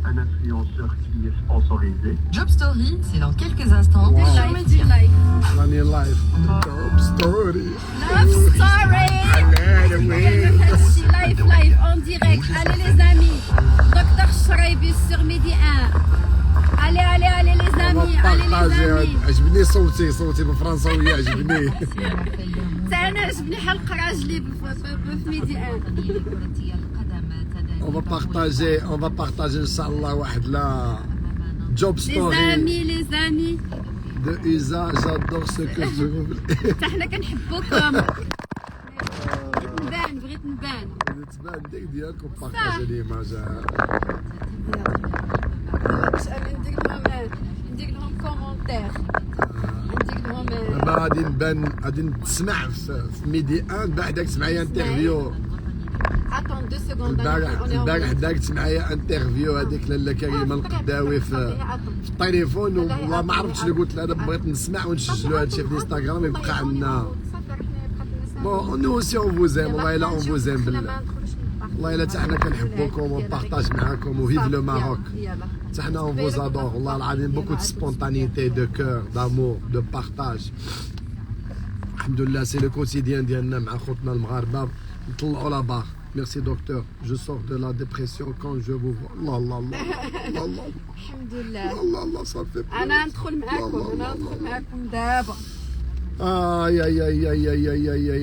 un influenceur qui est sponsorisé. Job Story, c'est dans quelques instants Wow. sur Media Live. راني لايف توب ستوري Love story. هادشي لايف اون ديريكت. Allez les amis, Docteur Chreibi sur Midi 1. Allez les amis, allez les amis. عجبني صوتي بالفرنساوية عجبني. حتى انا عجبني حلق راجلي في Midi 1. On va partager Inch'Allah واحد la job Les story amis, de Isa, j'adore ce que je veux. حتى حنا كنحبوكم. بغيت نبان. تبان ديك ديالكم بارطاجي ليماج. باش انا ندير لهم كومونتير. ندير لهم دابا غادي نتسمع في ميدي 1 بعدك تسمعي انترفيو. Attends 2 secondes. البارح دارت معايا انترفيو هذيك لاله كريمه القداوي في التليفون، والله ما عرفتش اللي قلت لها انا بغيت نسمع ونسجلوا هذا الشيء في الانستغرام يبقى عندنا. بون نو اوسي اون فوزيم، والله الا اون فوزيم بالله، والله الا حتى حنا كنحبوكم ونبارطاج معاكم وفيف لو ماروك. حتى حنا اون فوز ادور والله العظيم، بوكو دو سبونتانيتي دو كور دامور دو بارطاج. الحمد لله سي لو كوتيديان ديالنا مع خوتنا المغاربه، نطلعوا لا بار. Merci docteur, je sors de la dépression quand je vous vois. Allah. الحمد لله. Allah, ça fait plaisir. انا ندخل معاكم دابا. Aïe,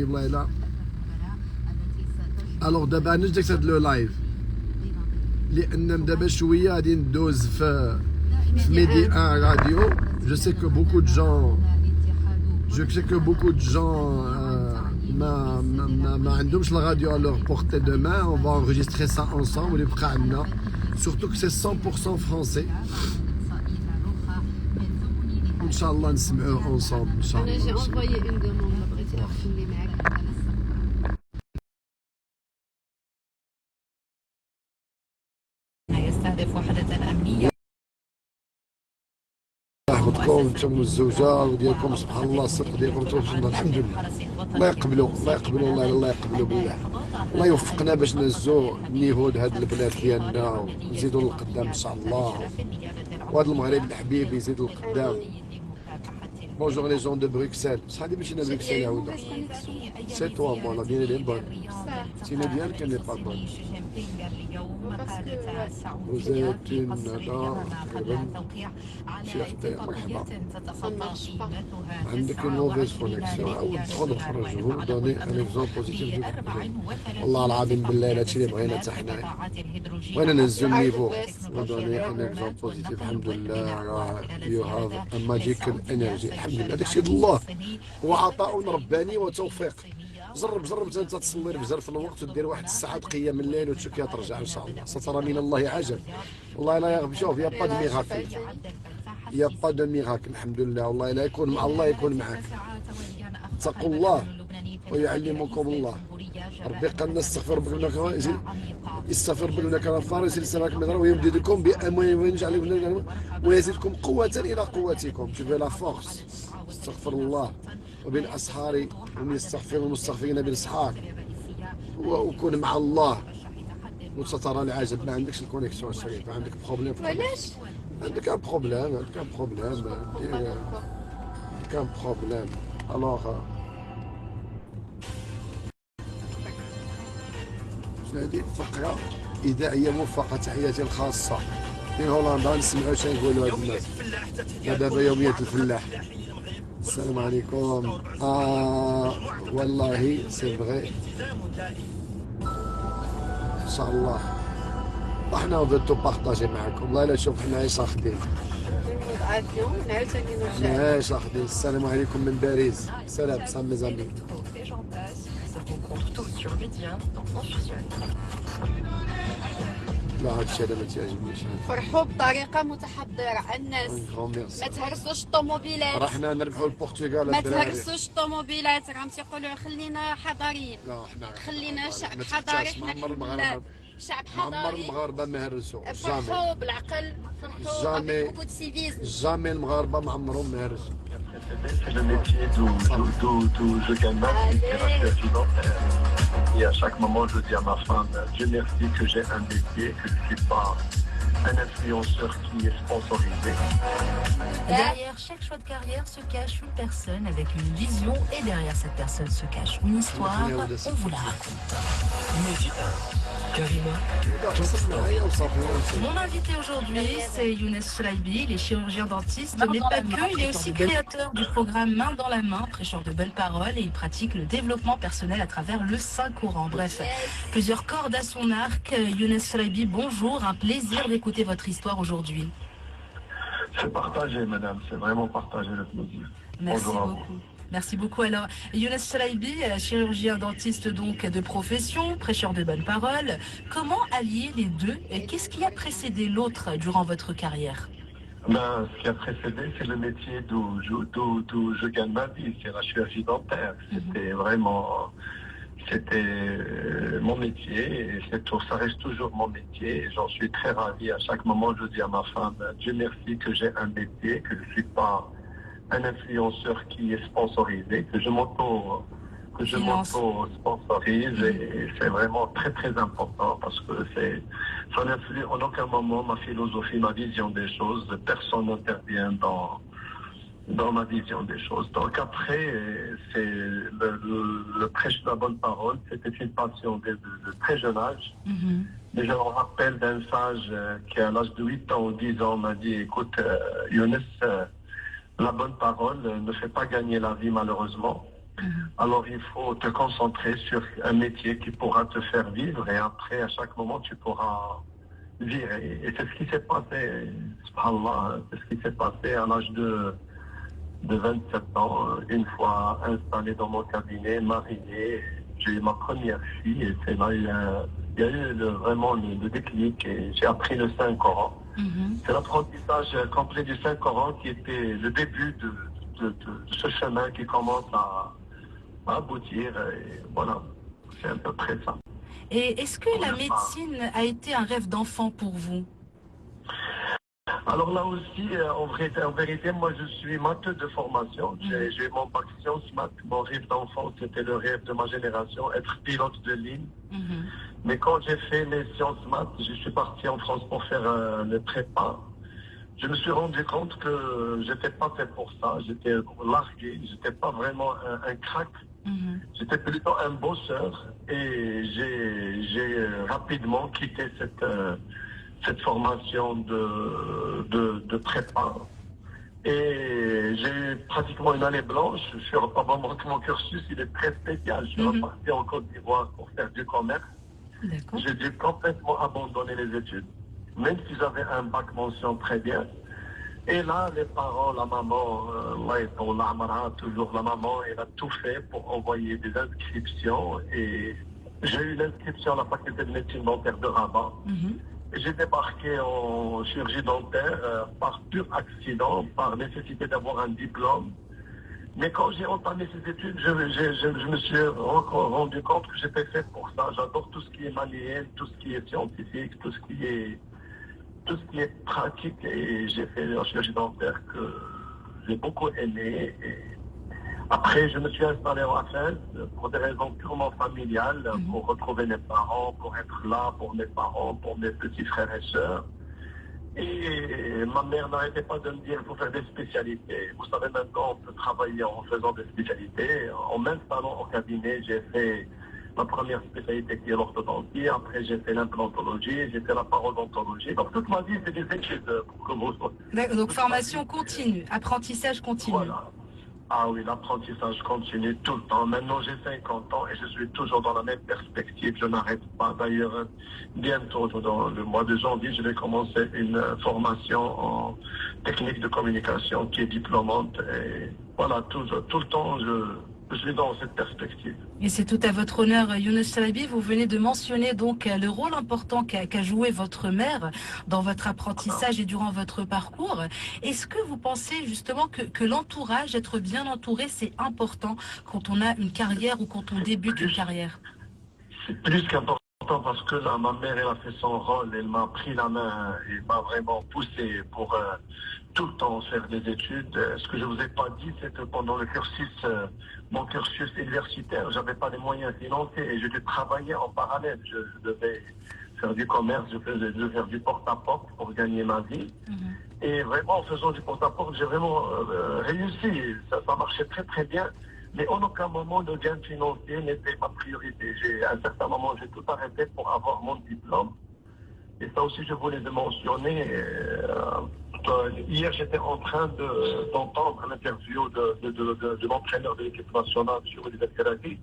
والله لا. Alors دابا نجدك هاد لو لايف لان دابا شويه غادي ندوز في ميدي 1 راديو. Je sais que beaucoup de gens ما عندهمش la radio à leur portée de main. On va enregistrer ça ensemble يبقى عندنا. Surtout que c'est 100% français. Inch'Allah نسمعوه ensemble. انا جي Inch'Allah. انفويي اون دوموند بغيتي نخلي معاك. يستهدف وحدة أمنية. يحفظكم انتم والزوجه وديالكم، سبحان الله الصدق ديالكم توصلنا الحمد لله. الله يقبلوا والله الله يقبلوا بالله. الله يوفقنا باش نهزوا النيفو هاد البلاد ديالنا ونزيدوا للقدام ان شاء الله، وهذا المغرب الحبيب يزيدوا للقدام. Bonjour les gens de Bruxelles. شحال اللي مشينا لبروكسل يا عوده؟ سي توا مون لا بيان لي بون. سينو ديال كان با بون. Vous êtes une nana شيخ مرحبا. عندك une mauvaise connexion. عاود تدخل وخرج. Vous donnez un exemple positif du والله العظيم بالله هادشي اللي بغينا حتى حنايا. بغينا نهزو النيفو. Vous donnez un exemple positif. الحمد لله راه you have a magical energy. الحمد لله داكشي د الله، هو عطاء رباني وتوفيق. جرب انت تصلي الفجر في الوقت ودير واحد الساعه قيام الليل وتشوف كي ترجع ان شاء الله سترى من الله عجب. والله لا يغفر. شوف يا با دو ميراكل، يا با دو ميراكل. الحمد لله والله لا يكون مع الله يكون معك. اتقوا الله ويعلمكم الله. ربي قال نستغفر ربك يستغفر ربنا كما فارس لسماك من ويمددكم باموال ويجعل ويزيدكم قوه الى قوتكم. شوفوا لا فورس. استغفر الله وبالاسحار هم يستغفرون المستغفرين بالاسحار. وكون مع الله وسترى العجب. ما عندكش الكونيكسيون الشريف، عندك بروبليم. علاش؟ عندك ان بروبليم. الوغ هذه فقره اذاعيه موفقه. تحياتي الخاصه من هولندا. نسمعوا اش يقولوا هاد الناس. دابا يوميه الفلاح. السلام عليكم. والله سي فغي ان شاء الله. احنا بغيتو بارطاجي معكم. والله الا شوف حنا عايش اخدين. عايش اخدين. السلام عليكم من باريس. سلام سام مزامي. لا هادشي هذا ما تيعجبنيش. فرحوا بطريقه متحضره الناس. ما تهرسوش الطوموبيلات. رحنا نربحوا البرتغال. ما تهرسوش الطوموبيلات. راهم تيقولوا خلينا حضاريين. لا حنا خلينا شعب حضاري. حنا شعب حضاري. معمر المغاربه ما هرسوا. فرحوا بالعقل. فرحوا بوكو دو سيفيزم. جامي المغاربه ما عمرهم ما هرسوا. C'est le métier d'où je gagne ma vie, thérapie alimentaire. Et à chaque moment, je dis à ma femme, Dieu merci que j'ai un métier, que je ne suis pas un influenceur qui est sponsorisé. Derrière chaque choix de carrière se cache une personne avec une vision et derrière cette personne se cache une histoire. On vous la raconte. Mehdi 1, Karima, Mon invité aujourd'hui, c'est Younes Chelaibi, il est chirurgien dentiste, mais pas que, il est aussi créateur du programme Main dans la main, prêcheur de bonnes paroles, et il pratique le développement personnel à travers le Saint-Coran. Bref, plusieurs cordes à son arc. Younes Chelaibi, bonjour, un plaisir d'écouter votre histoire aujourd'hui. C'est partagé, madame, c'est vraiment partagé le plaisir. Merci Bonjour à vous. beaucoup. Merci beaucoup. Alors, Younes Chelaibi, chirurgien dentiste donc de profession, prêcheur de bonnes paroles. Comment allier les deux et qu'est-ce qui a précédé l'autre durant votre carrière? Ben, ce qui a précédé, c'est le métier d'où je gagne ma vie, c'est la chirurgie dentaire. C'était vraiment, mon métier et ça reste toujours mon métier. Et j'en suis très ravi. À chaque moment, je dis à ma femme, Dieu merci que j'ai un métier, que je ne suis pas un influenceur qui est sponsorisé, que je m'auto-sponsorise et c'est vraiment très très important parce que ça n'influe en aucun moment ma philosophie, ma vision des choses. Personne n'intervient dans ma vision des choses. Donc après, c'est le prêche de la bonne parole, c'était une passion de très jeune âge. Mais je me rappelle d'un sage qui à l'âge de 8 ans ou 10 ans m'a dit, écoute Younes, la bonne parole ne fait pas gagner la vie malheureusement. Alors il faut te concentrer sur un métier qui pourra te faire vivre et après à chaque moment tu pourras virer. Et c'est ce qui s'est passé, subhanallah, c'est ce qui s'est passé à l'âge de 27 ans, une fois installé dans mon cabinet, marié, j'ai eu ma première fille et c'est là il y a eu vraiment le déclic et j'ai appris le Saint-Coran. C'est l'apprentissage complet du Saint-Coran qui était le début de ce chemin qui commence à aboutir. Et voilà, c'est à peu près ça. Et est-ce que la médecine a été un rêve d'enfant pour vous? Alors là aussi, en vérité, moi je suis matheux de formation. J'ai mon bac sciences maths. Mon rêve d'enfant, c'était le rêve de ma génération, être pilote de ligne. Mais quand j'ai fait mes sciences maths, je suis parti en France pour faire le prépa. Je me suis rendu compte que j'étais pas fait pour ça. J'étais largué, j'étais pas vraiment un crack. J'étais plutôt un bosseur et j'ai rapidement quitté cette formation de prépa. Et j'ai eu pratiquement une année blanche. Mon cursus, il est très spécial. Je suis reparti en Côte d'Ivoire pour faire du commerce. J'ai dû complètement abandonner les études, même si j'avais un bac mention très bien. Et là, les parents, la maman, toujours la maman, elle a tout fait pour envoyer des inscriptions. Et j'ai eu l'inscription à la faculté de médecine dentaire de Rabat. J'ai débarqué en chirurgie dentaire par pur accident, par nécessité d'avoir un diplôme. Mais quand j'ai entamé ces études, je me suis rendu compte que j'étais fait pour ça. J'adore tout ce qui est manuel, tout ce qui est scientifique, tout ce qui est pratique. Et j'ai fait la chirurgie dentaire que j'ai beaucoup aimé. Et après, je me suis installé en Afin pour des raisons purement familiales, pour retrouver mes parents, pour être là pour mes parents, pour mes petits frères et sœurs. Et ma mère n'arrêtait pas de me dire qu'il faut faire des spécialités. Vous savez, maintenant, on peut travailler en faisant des spécialités. En m'installant au cabinet, j'ai fait ma première spécialité qui est l'orthodontie. Après, j'ai fait l'implantologie, j'ai fait la parodontologie. Donc, toute ma vie, c'est des études. Donc, formation continue, apprentissage continu. Voilà. Ah oui, l'apprentissage continue tout le temps. Maintenant, j'ai 50 ans et je suis toujours dans la même perspective. Je n'arrête pas. D'ailleurs, bientôt, dans le mois de janvier, je vais commencer une formation en technique de communication qui est diplômante. Et voilà, tout le temps, je suis dans cette perspective. Et c'est tout à votre honneur, Younes Chelaibi. Vous venez de mentionner donc le rôle important qu'a joué votre mère dans votre apprentissage et durant votre parcours. Est-ce que vous pensez justement que l'entourage, être bien entouré, c'est important quand on a une carrière ou quand on débute une carrière? C'est plus qu'important parce que là, ma mère, elle a fait son rôle. Elle m'a pris la main et m'a vraiment poussé pour tout le temps faire des études. Ce que je vous ai pas dit, c'est que pendant le cursus, mon cursus universitaire, j'avais pas les moyens financiers et je devais travailler en parallèle. Je devais faire du commerce, je faisais faire du porte-à-porte pour gagner ma vie. Et vraiment, en faisant du porte-à-porte, j'ai vraiment réussi. Ça marchait très très bien. Mais en aucun moment, le gain financier n'était ma priorité. À un certain moment, j'ai tout arrêté pour avoir mon diplôme. Et ça aussi, je voulais le mentionner. Hier, j'étais en train d'entendre l'interview de l'entraîneur de l'équipe nationale, M. Olivier Karabi.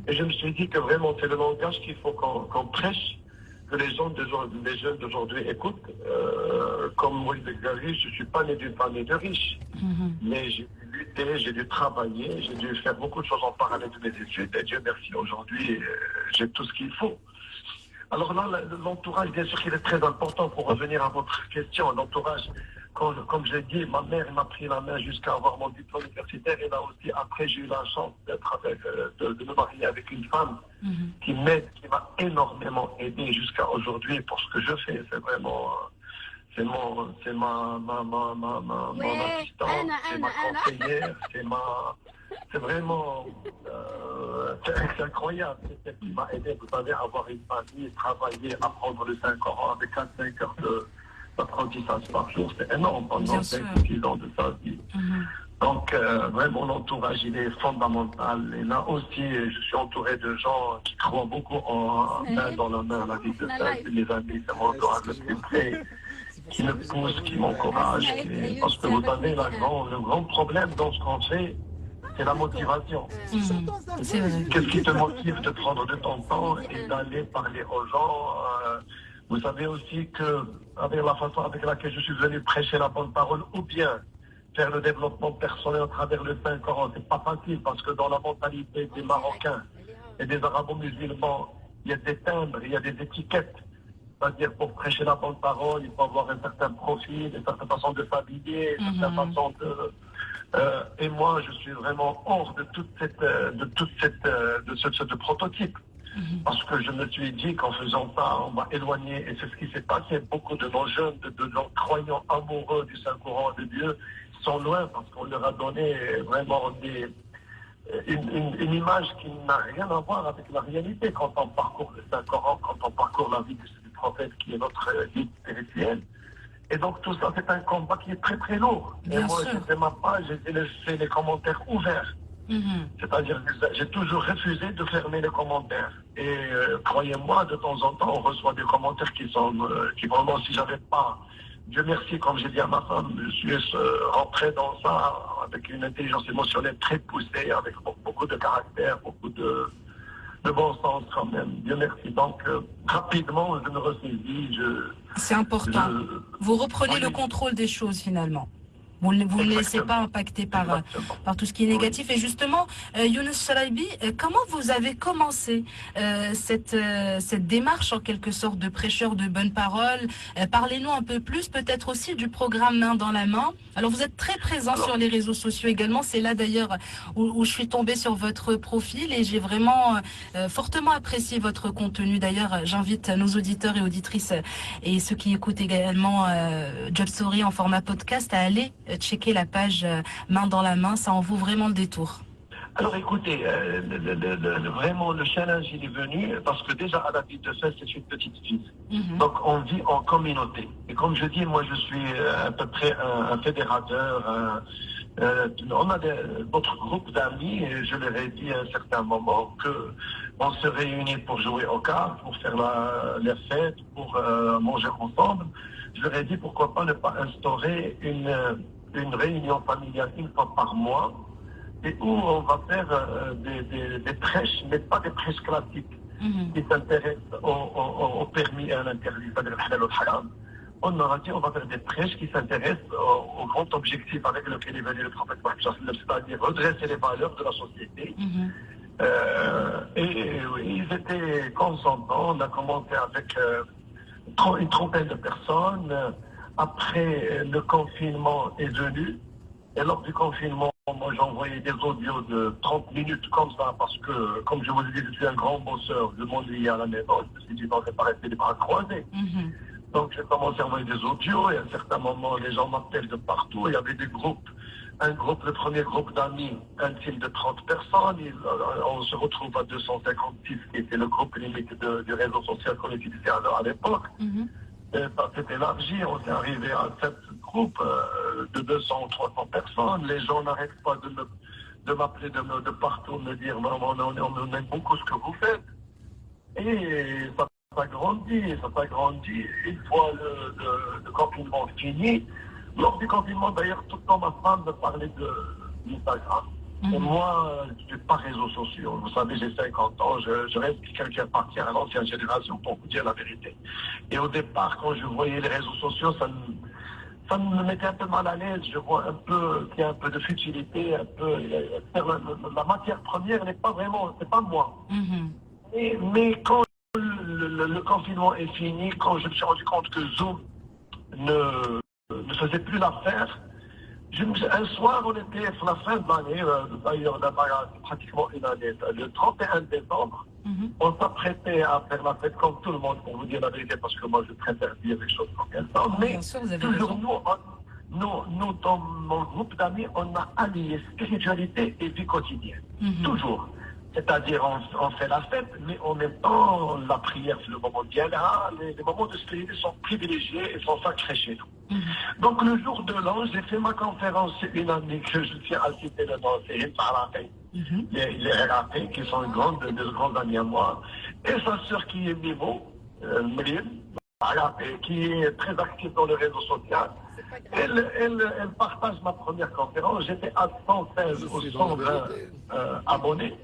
Et je me suis dit que vraiment, c'est le langage qu'il faut qu'on prêche, que les jeunes d'aujourd'hui écoutent. Comme Olivier Karabi, je ne suis pas né d'une famille de riches. Mais j'ai dû lutter, j'ai dû travailler, j'ai dû faire beaucoup de choses en parallèle de mes études. Et Dieu merci, aujourd'hui, j'ai tout ce qu'il faut. Alors là, l'entourage, bien sûr qu'il est très important pour revenir à votre question. L'entourage, comme j'ai dit, ma mère m'a pris la main jusqu'à avoir mon diplôme universitaire. Et là aussi, après, j'ai eu la chance de me marier avec une femme qui m'aide, qui m'a énormément aidé jusqu'à aujourd'hui pour ce que je fais. C'est vraiment... C'est mon assistante, c'est ma conseillère, c'est vraiment c'est incroyable. C'est ce qui m'a aidé, vous savez, à avoir une famille, travailler, apprendre le Saint-Coran avec 4-5 heures d'apprentissage par jour. C'est énorme pendant 5 ou 6 ans de sa vie. Donc, vraiment, l'entourage, il est fondamental. Et là aussi, je suis entouré de gens qui croient beaucoup en main dans la main, la vie de Saint. Les amis, c'est mon entourage le plus près, qui me poussent, qui m'encouragent. Parce que vous savez, le grand problème dans ce qu'on fait, c'est la motivation. C'est vrai. Qu'est-ce qui te motive de prendre de ton temps et d'aller parler aux gens? Vous savez aussi que, avec la façon avec laquelle je suis venu prêcher la bonne parole, ou bien faire le développement personnel à travers le Saint-Coran, c'est pas facile parce que dans la mentalité des Marocains et des Arabo-musulmans, il y a des timbres, il y a des étiquettes. C'est-à-dire, pour prêcher la bonne parole, il faut avoir un certain profil, une certaine façon de s'habiller, une certaine façon de... et moi, je suis vraiment hors de ce prototype. Parce que je me suis dit qu'en faisant ça, on va éloigner, et c'est ce qui s'est passé. Beaucoup de nos jeunes, de nos croyants amoureux du Saint-Coran de Dieu, sont loin parce qu'on leur a donné vraiment une image qui n'a rien à voir avec la réalité quand on parcourt le Saint-Coran, quand on parcourt la vie du prophète qui est notre guide spirituel. Et donc tout ça, c'est un combat qui est très très lourd. Et moi, j'ai fait ma page, j'ai laissé les commentaires ouverts. C'est-à-dire que j'ai toujours refusé de fermer les commentaires. Et croyez-moi, de temps en temps, on reçoit des commentaires qui vraiment, si j'avais pas... Dieu merci, comme j'ai dit à ma femme, je suis rentré dans ça avec une intelligence émotionnelle très poussée, avec beaucoup de caractère, beaucoup de bon sens quand même. Dieu merci. Donc, rapidement, je me ressaisis. C'est important. Vous reprenez le contrôle des choses finalement. Vous ne vous laissez pas impacter par tout ce qui est négatif. Et justement, Younes Chalabi, comment vous avez commencé cette démarche en quelque sorte de prêcheur de bonne parole? Parlez-nous un peu plus, peut-être aussi du programme Main dans la main. Alors vous êtes très présent sur les réseaux sociaux également. C'est là d'ailleurs où je suis tombée sur votre profil et j'ai vraiment fortement apprécié votre contenu. D'ailleurs, j'invite nos auditeurs et auditrices et ceux qui écoutent également Job Story en format podcast à aller checker la page Main dans la main, ça en vaut vraiment le détour. Alors écoutez, vraiment le challenge il est venu parce que déjà à la vie de Fès, c'est une petite fille. Donc on vit en communauté. Et comme je dis, moi je suis à peu près un fédérateur. On a d'autres groupes d'amis et je leur ai dit à un certain moment qu'on se réunit pour jouer au cartes, pour faire la fête, pour manger ensemble. Je leur ai dit pourquoi pas ne pas instaurer une réunion familiale une fois par mois et où on va faire des prêches, mais pas des prêches classiques qui s'intéressent au permis et à l'interdit, c'est-à-dire le halal ou le haram. On aura dit on va faire des prêches qui s'intéressent au grand objectif avec lequel est venu le prophète Mohammed, c'est-à-dire redresser les valeurs de la société. Et ils étaient consentants. On a commencé avec une trentaine de personnes. Après, le confinement est venu. Et lors du confinement, moi, j'envoyais des audios de 30 minutes comme ça, parce que, comme je vous l'ai dit, je suis un grand bosseur. Je m'ennuie à la maison. Je me suis dit, non, je ne vais pas rester les bras croisés. Donc, j'ai commencé à envoyer des audios. Et à un certain moment, les gens m'appellent de partout. Il y avait des groupes un groupe, le premier groupe d'amis, intime de 30 personnes. On se retrouve à 256, qui était le groupe limite du réseau social qu'on utilisait à l'époque. Ça s'est élargi, on est arrivé à 7 groupes de 200 ou 300 personnes. Les gens n'arrêtent pas de m'appeler de partout, me dire vraiment, on aime beaucoup ce que vous faites. Et ça grandit. Une fois le confinement fini, lors du confinement, d'ailleurs, tout le temps, ma femme me parlait d'Instagram. Et moi, je ne suis pas réseaux sociaux. Vous savez, j'ai 50 ans, je reste quelqu'un qui appartient à l'ancienne génération, pour vous dire la vérité. Et au départ, quand je voyais les réseaux sociaux, ça me mettait un peu mal à l'aise. Je vois un peu qu'il y a un peu de futilité, un peu. La matière première n'est pas vraiment, c'est pas moi. Mais quand le confinement est fini, quand je me suis rendu compte que Zoom ne faisait plus l'affaire, un soir, on était sur la fin de l'année, d'ailleurs, pratiquement une année, le 31 décembre, on s'apprêtait à faire la fête comme tout le monde, pour vous dire la vérité, parce que moi, je préfère dire les choses comme elles sont. Mais toujours nous, dans mon groupe d'amis, on a allié spiritualité et vie quotidienne. Toujours. C'est-à-dire, on fait la fête, mais en même temps, la prière, c'est le moment bien là. Les moments de spiritualité sont privilégiés et sont sacrés chez nous. Donc, le jour de l'an, j'ai fait ma conférence chez une amie que je tiens à citer le nom, c'est Hind Araqi. Les Araqi, qui sont deux grandes amies à moi. Et sa sœur qui est Mimo, Mriem, qui est très active dans le réseau social. Elle partage ma première conférence. J'étais à 116 ou 120 abonnés.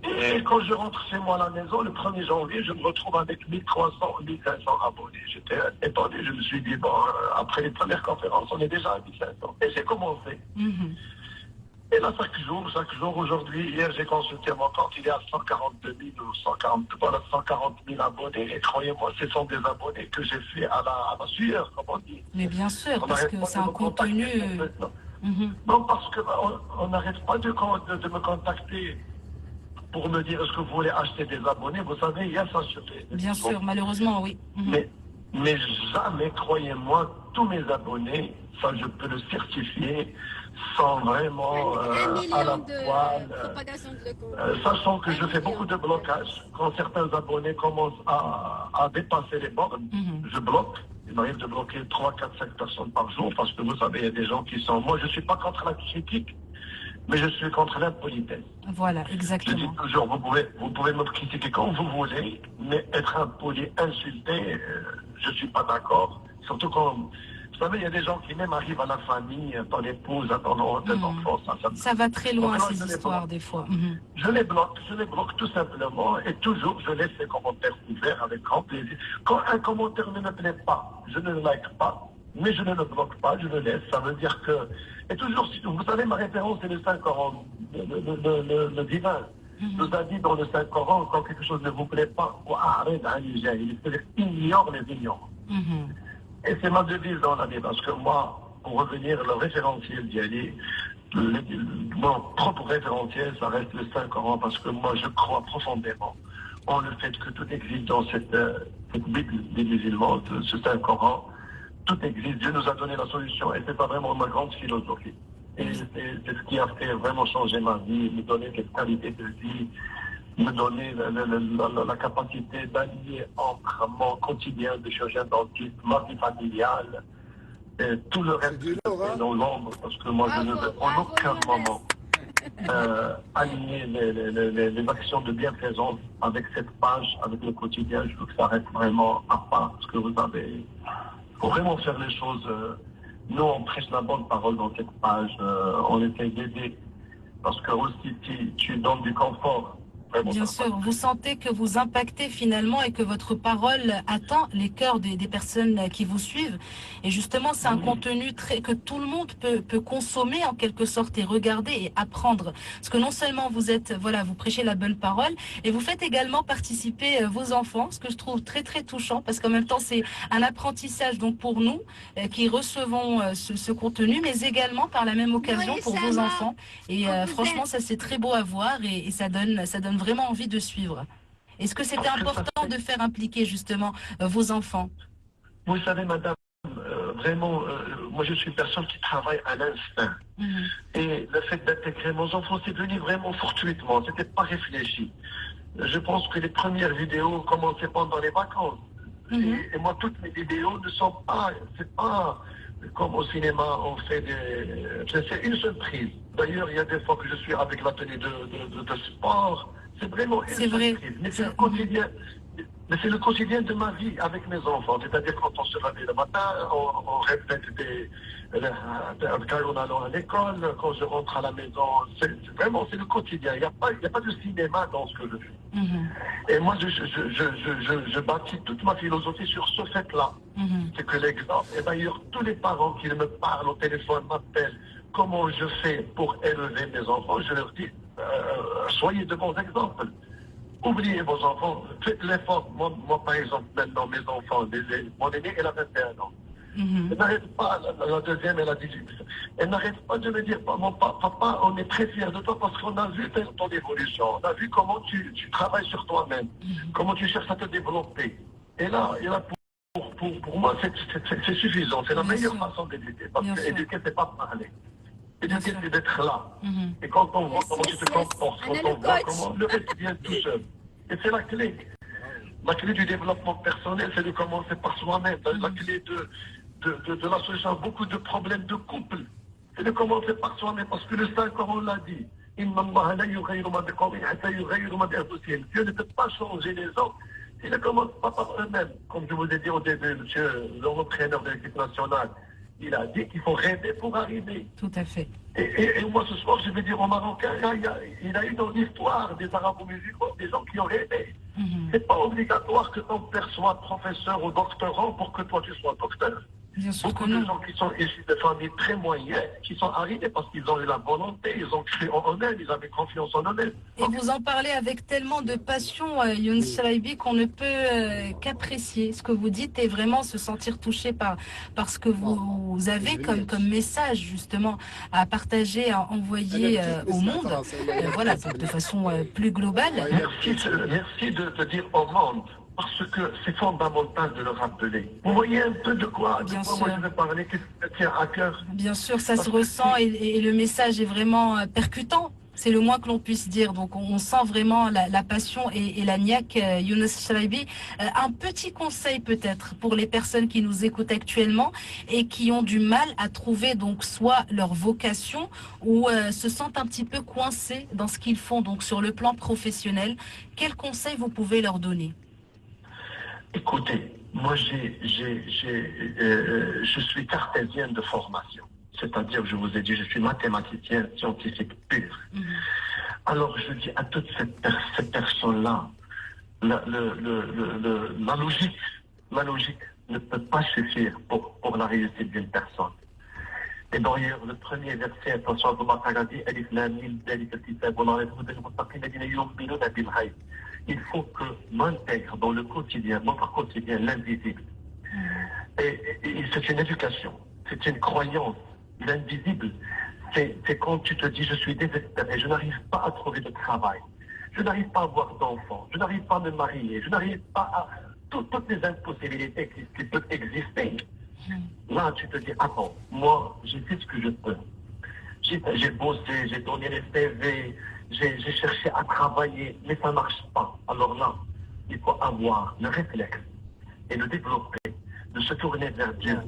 Et quand je rentre chez moi à la maison, le 1er janvier, je me retrouve avec 1300 ou 1500 abonnés. J'étais étonné, je me suis dit, bon, après les premières conférences, on est déjà à 1500. Et j'ai commencé. Et là, chaque jour, aujourd'hui, hier, j'ai consulté mon compte, il est à 142 000 ou 140 000 abonnés. Et croyez-moi, ce sont des abonnés que j'ai fait à la sueur, comme on dit. Mais bien sûr, parce que c'est un contenu... Non, parce qu'on n'arrête pas de me contacter pour me dire est-ce que vous voulez acheter des abonnés. Vous savez, il y a ça sur les... Bien sûr, malheureusement, oui. Mais jamais, croyez-moi, tous mes abonnés, ça je peux le certifier, sont vraiment à la poêle. Sachant que je fais beaucoup de blocages. Quand certains abonnés commencent à dépasser les bornes, je bloque. Il m'arrive de bloquer 3, 4, 5 personnes par jour parce que vous savez, il y a des gens qui sont... Moi, je ne suis pas contre la critique, mais je suis contre l'impolitesse. Voilà, exactement. Je dis toujours, vous pouvez me critiquer quand vous voulez, mais être impoli, insulté, je ne suis pas d'accord. Surtout quand... Vous savez, il y a des gens qui même arrivent à la famille, à ton épouse, à ton enfant. Ça va très loin, ces histoires, des fois. Je les bloque tout simplement, et toujours, je laisse les commentaires ouverts avec grand plaisir. Quand un commentaire ne me plaît pas, je ne le like pas, mais je ne le bloque pas, je le laisse. Ça veut dire que... Et toujours, vous savez, ma référence, c'est le Saint-Coran, le divin. Nous a dit dans le Saint-Coran, quand quelque chose ne vous plaît pas, c'est-à-dire ignore les ignorants. Et c'est ma devise dans la vie, parce que moi, pour revenir, le référentiel d'y aller, mon propre référentiel, ça reste le Saint-Coran, parce que moi, je crois profondément en le fait que tout existe dans cette Bible des musulmans, ce Saint-Coran. Tout existe, Dieu nous a donné la solution, et c'est pas vraiment ma grande philosophie. Et c'est ce qui a fait vraiment changer ma vie, me donner cette qualité de vie, me donner la capacité d'allier entre mon quotidien de chirurgien dentiste, ma vie familiale, et tout le reste dans l'ombre, parce que moi je ne veux en aucun moment aligner les actions de bienfaisance avec cette page, avec le quotidien. Je veux que ça reste vraiment à part, parce que vous avez... Il faut vraiment faire les choses. Nous, on prêche la bonne parole dans cette page. On essaie d'aider, parce que aussi tu donnes du confort. Bien sûr, vous sentez que vous impactez finalement et que votre parole atteint les cœurs des personnes qui vous suivent. Et justement, c'est un contenu que tout le monde peut consommer en quelque sorte et regarder et apprendre. Parce que non seulement vous prêchez la bonne parole, et vous faites également participer vos enfants, ce que je trouve très très touchant, parce qu'en même temps, c'est un apprentissage donc pour nous qui recevons ce contenu, mais également par la même occasion pour vos enfants. Et franchement, ça c'est très beau à voir et ça donne vraiment envie de suivre. Est-ce que c'était important de faire impliquer justement vos enfants? Vous savez, madame, vraiment, moi je suis une personne qui travaille à l'instinct. Et le fait d'intégrer mes enfants, c'est venu vraiment fortuitement, c'était pas réfléchi. Je pense que les premières vidéos commençaient pendant les vacances. Et moi, toutes mes vidéos ne sont pas, c'est pas comme au cinéma, on fait c'est une seule prise. D'ailleurs, il y a des fois que je suis avec la tenue de sport, c'est vraiment une seule prise. Mais c'est le quotidien. Mais c'est le quotidien de ma vie avec mes enfants. C'est-à-dire quand on se réveille le matin, on répète quand on allant à l'école, quand je rentre à la maison. Vraiment, c'est le quotidien. Il n'y a pas de cinéma dans ce que je fais. Et moi, je bâtis toute ma philosophie sur ce fait-là. C'est que l'exemple, et d'ailleurs, tous les parents qui me parlent au téléphone, m'appellent, comment je fais pour élever mes enfants, je leur dis, soyez de bons exemples. Oubliez vos enfants, faites l'effort. Moi, par exemple, maintenant, mes enfants, mon aîné, elle a 21 ans. Elle n'arrête pas, la deuxième, elle a 18. Elle n'arrête pas de me dire, papa, on est très fiers de toi parce qu'on a vu ton évolution. On a vu comment tu travailles sur toi-même, comment tu cherches à te développer. Et là pour moi, c'est suffisant. C'est la meilleure façon d'éduquer. Parce que éduquer, c'est pas parler. Éduquer, c'est d'être là. Et quand on voit comment tu te comportes, quand on voit comment le reste vient tout seul. Et c'est la clé. La clé du développement personnel, c'est de commencer par soi-même. La clé de la solution à beaucoup de problèmes de couple, c'est de commencer par soi-même. Parce que le Saint, comme on l'a dit, Dieu ne peut pas changer les autres. Il ne commence pas par eux-mêmes. Comme je vous ai dit au début, monsieur l'entraîneur de l'équipe nationale, il a dit qu'il faut rêver pour arriver. Tout à fait. Et moi, ce soir, je vais dire aux Marocains, il a eu dans l'histoire des Arabo-musulmans des gens qui ont rêvé. C'est pas obligatoire que ton père soit professeur ou doctorant pour que toi, tu sois docteur. Beaucoup de gens qui sont issus de familles très moyennes, qui sont arrivés parce qu'ils ont eu la volonté, ils ont cru en eux-mêmes, ils avaient confiance en eux-mêmes. Et vous en parlez avec tellement de passion, Younes Chalabi, qu'on ne peut qu'apprécier ce que vous dites et vraiment se sentir touché par ce que vous avez comme message justement à partager, à envoyer au monde, voilà, de façon plus globale. Merci de dire au monde. Parce que c'est fondamental de le rappeler. Vous voyez un peu de quoi moi je vais parler, qu'est-ce qui me tient à cœur. Bien sûr, ça se ressent et le message est vraiment percutant. C'est le moins que l'on puisse dire. Donc on sent vraiment la passion et la niaque. Younes Chalabi, un petit conseil peut-être pour les personnes qui nous écoutent actuellement et qui ont du mal à trouver donc soit leur vocation ou se sentent un petit peu coincés dans ce qu'ils font donc sur le plan professionnel. Quel conseil vous pouvez leur donner? Écoutez, moi je suis cartésienne de formation. C'est-à-dire, je vous ai dit, je suis mathématicien scientifique pur. Alors je dis à toutes ces personnes-là, la logique ne peut pas suffire pour la réussite d'une personne. Et d'ailleurs, le premier verset, attention à il faut que m'intègre dans le quotidien, notre quotidien, l'invisible. Et c'est une éducation, c'est une croyance. L'invisible, c'est quand tu te dis, je suis désespéré, je n'arrive pas à trouver de travail, je n'arrive pas à avoir d'enfants, je n'arrive pas à me marier, je n'arrive pas à... Toutes les impossibilités qui peuvent exister. Là, tu te dis, attends, moi, j'ai fait ce que je peux. J'ai bossé, j'ai donné les CV, j'ai cherché à travailler, mais ça ne marche pas. Alors là, il faut avoir le réflexe et le développer, de se tourner vers Dieu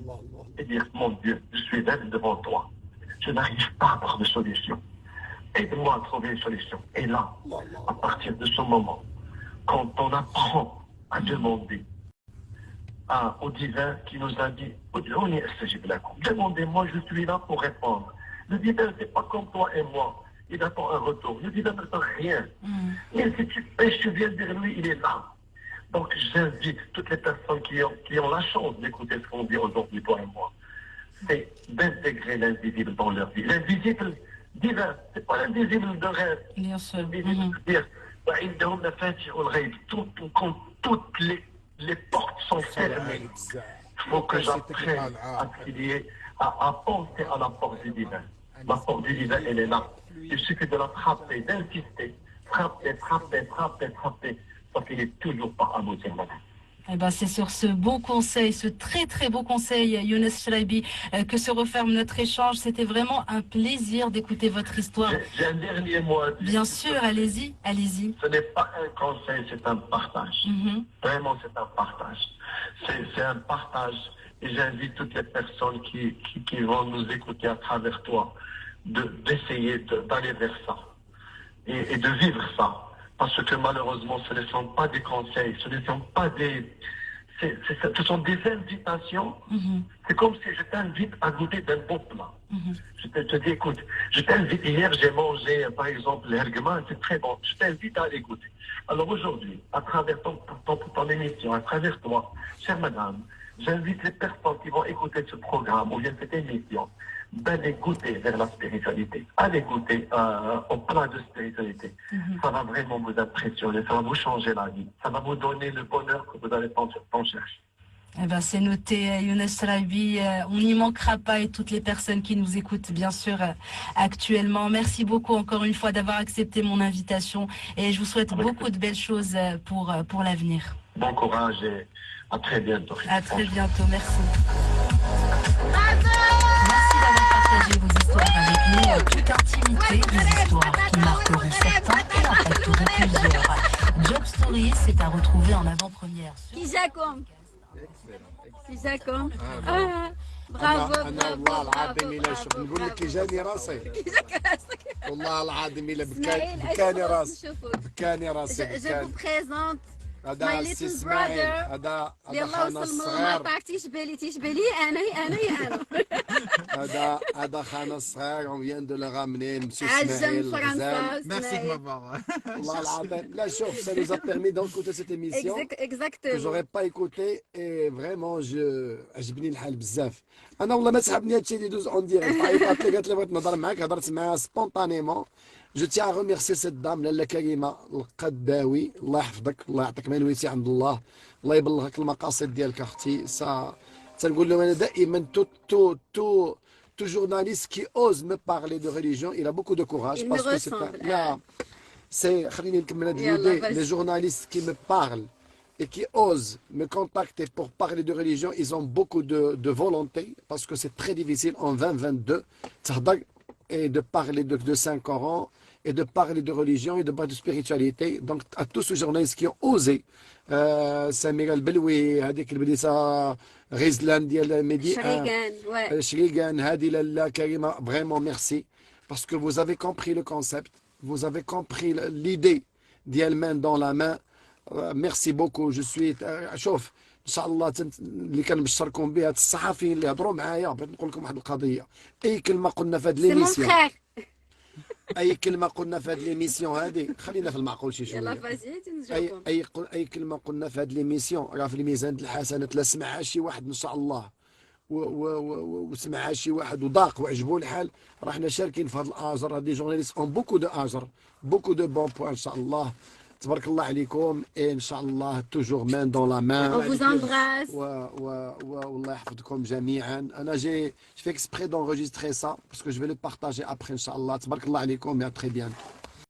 et dire, mon Dieu, je suis même devant toi. Je n'arrive pas à avoir de solution. Aide-moi à trouver une solution. Et là, à partir de ce moment, quand on apprend à demander au divin qui nous a dit, demandez-moi, je suis là pour répondre. Le divin, c'est pas comme toi et moi. Il attend un retour. Le divin n'attend rien. Mais si tu pêches, tu viens vers lui, il est là. Donc j'invite toutes les personnes qui ont la chance d'écouter ce qu'on dit aujourd'hui, toi et moi, c'est d'intégrer l'invisible dans leur vie. L'invisible divin, c'est pas l'invisible de rêve. Bien sûr. L'invisible de dire, toutes les portes sont fermées. Il faut que j'apprenne à prier, à penser à la porte du divin. La porte du divin, elle est là. Il suffit de la frapper, d'insister. Frapper. Parce qu'il n'est toujours pas abouti, madame. Eh ben, c'est sur ce beau conseil, ce très beau conseil, Younes Chraibi, que se referme notre échange. C'était vraiment un plaisir d'écouter votre histoire. J'ai un dernier mot à dire. Bien sûr, allez-y, allez-y. Ce n'est pas un conseil, c'est un partage. Vraiment, c'est un partage. C'est un partage. Et j'invite toutes les personnes qui vont nous écouter à travers toi d'essayer d'aller vers ça et de vivre ça. Parce que malheureusement, ce ne sont pas des conseils, ce ne sont pas ce sont des invitations. C'est comme si je t'invite à goûter d'un beau plat. Je te dis, écoute, je t'invite, hier j'ai mangé par exemple l'hergman, c'est très bon, je t'invite à aller goûter. Alors aujourd'hui, à travers ton émission, à travers toi, chère madame, j'invite les personnes qui vont écouter ce programme ou bien cette émission d'aller goûter vers la spiritualité. Allez goûter au plat de spiritualité. Ça va vraiment vous impressionner, ça va vous changer la vie. Ça va vous donner le bonheur que vous allez tant chercher. Eh ben, c'est noté, Younes Chraibi. On n'y manquera pas et toutes les personnes qui nous écoutent, bien sûr, actuellement. Merci beaucoup encore une fois d'avoir accepté mon invitation et je vous souhaite beaucoup de belles choses pour l'avenir. Bon courage et à très bientôt. À très bientôt, merci. Merci d'avoir partagé vos histoires avec nous en toute intimité, des histoires qui marqueront certains et impacteront plusieurs. Job Stories, c'est à retrouver en avant-première. كيجاكم برافو انا والله العظيم الا شوف نقول لك جاني راسي والله العظيم الا بكاني راسي بكاني راسي جو فو بريزونت هذا ماي السي ليتل اسماعيل برادر هذا يلا خانا وصل من الصغير المطار تيشبه لي انا هذا خانا الصغير on vient de le ramener monsieur عجم اسماعيل فرنسا الغزال Merci de m'avoir. والله العظيم لا شوف ça nous a permis d'écouter cette émission que j'aurais pas écouté et vraiment عجبني الحال بزاف انا والله ما سحبني هادشي اللي دوز اون ديريكت عيطات لي قالت لي بغيت نهضر معاك هضرت معاها سبونطانيمون جو تي ا ريميرسي سيت دام لاله كريمه القداوي الله يحفظك الله يعطيك ما نويتي عند الله الله يبلغك المقاصد ديالك اختي تنقول لهم انا دائما tout journaliste qui ose me parler de religion il a beaucoup de courage Il parce me que ressemble. c'est خليني نكمل هاد l'idée les journalistes qui me parlent et qui osent me contacter pour parler de religion, ils ont beaucoup de volonté parce que c'est très difficile en 2022 et de parler de Saint-Coran et de parler de religion et de parler de spiritualité. Donc à tous ces journalistes qui ont osé, Samir Al-Beloui, Hadik Al-Bedissa, Rizlan Dial Medi, Shrigan, Hadi Lalla Karima, vraiment merci parce que vous avez compris le concept, vous avez compris l'idée d'Yelmen dans la main. ميرسي بوكو جو سوي شوف ان شاء الله اللي كنبشركم بها الصحفيين اللي هضروا معايا بغيت نقول لكم واحد القضيه اي كلمه قلنا في هذه ليميسيون اي كلمه قلنا في هذه ليميسيون هذه خلينا في المعقول شي شويه اي كلمه قلنا في هذه ليميسيون راه في الميزان الحسنات لا سمعها شي واحد ان شاء الله وسمعها شي واحد وضاق وعجبو الحال راه حنا شاركين في هذا الاجر هذه جورناليست اون بوكو دو اجر بوكو دو بون بوان ان شاء الله تبارك الله عليكم et inchallah toujours main dans la main. On vous embrasse. والله يحفظكم جميعا. انا je fais exprès d'enregistrer ça parce que je vais le partager après inchallah. تبارك الله عليكم et à très bientôt.